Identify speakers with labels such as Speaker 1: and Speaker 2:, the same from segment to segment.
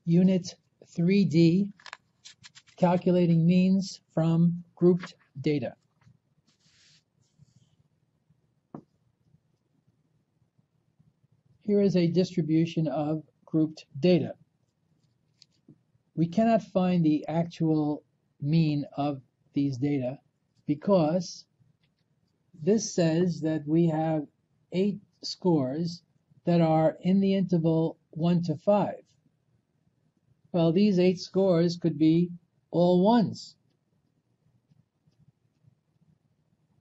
Speaker 1: Unit 3D, calculating means from grouped data. Here is a distribution of grouped data. We cannot find the actual mean of these data because this says that we have 8 scores that are in the interval 1 to 5. Well, these 8 scores could be all 1s,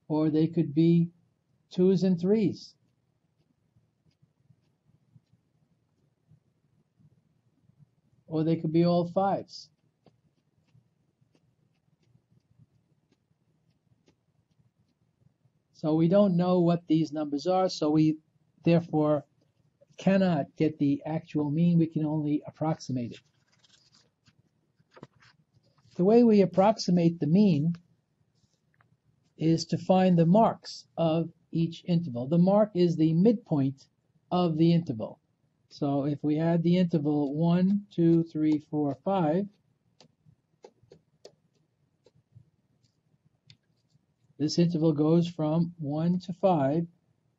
Speaker 1: or they could be 2s and 3s. Or they could be all 5s. So we don't know what these numbers are, so we therefore cannot get the actual mean. We can only approximate it. The way we approximate the mean is to find the marks of each interval. The mark is the midpoint of the interval. So if we had the interval 1, 2, 3, 4, 5, this interval goes from 1 to 5.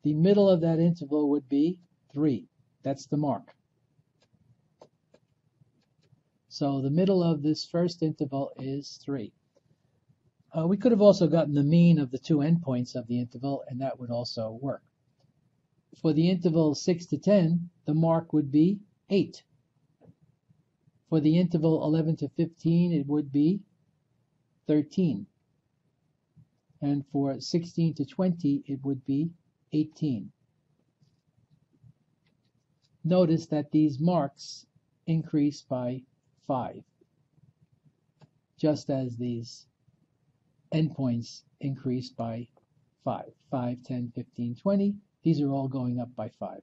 Speaker 1: The middle of that interval would be 3. That's the mark. So the middle of this first interval is 3. We could have also gotten the mean of the 2 endpoints of the interval, and that would also work. For the interval 6 to 10, the mark would be 8. For the interval 11 to 15, it would be 13. And for 16 to 20, it would be 18. Notice that these marks increase by 5, just as these endpoints increase by 5. 5, 10, 15, 20. These are all going up by 5.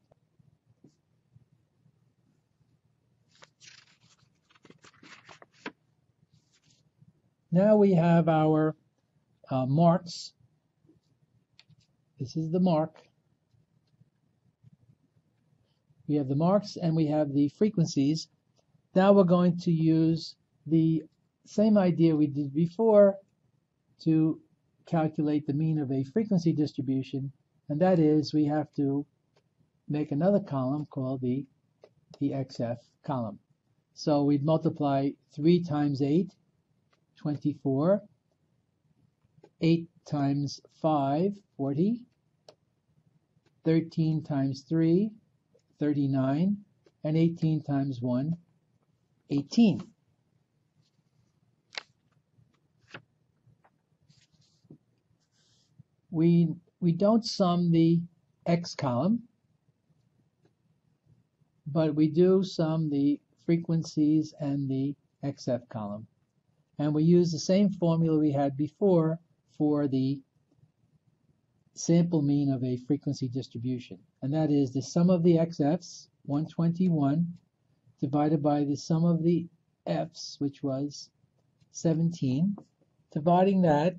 Speaker 1: Now we have our marks. This is the mark. We have the marks and we have the frequencies. Now we're going to use the same idea we did before to calculate the mean of a frequency distribution, and that is we have to make another column called the XF column. So we'd multiply 3 times 8, 24, 8 times 5, 40, 13 times 3, 39, and 18 times 1, 18. We don't sum the X column, but we do sum the frequencies and the XF column. And we use the same formula we had before for the sample mean of a frequency distribution. And that is the sum of the XFs, 121, divided by the sum of the Fs, which was 17. Dividing that,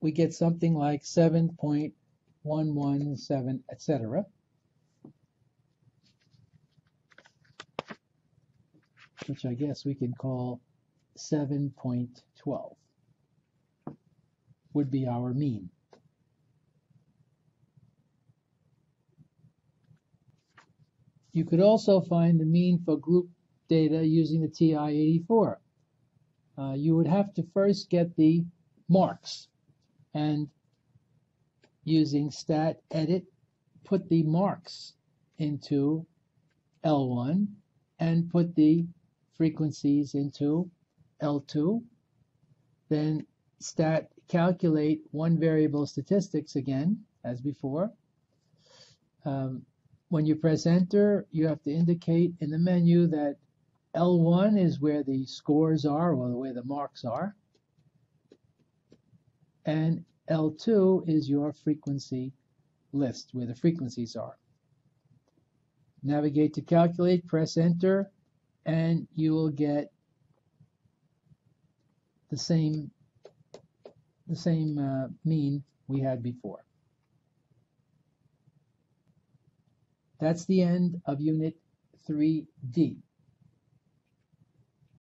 Speaker 1: we get something like 7.117, etc. Which I guess we can call 7.12 would be our mean. You could also find the mean for group data using the TI-84. You would have to first get the marks, and using stat edit, put the marks into L1 and put the frequencies into L2. Then stat calculate one variable statistics again, as before. When you press enter, you have to indicate in the menu that L1 is where the scores are, or where the marks are, and L2 is your frequency list, where the frequencies are. Navigate to calculate, press enter, and you will get the same mean we had before. That's the end of Unit 3D.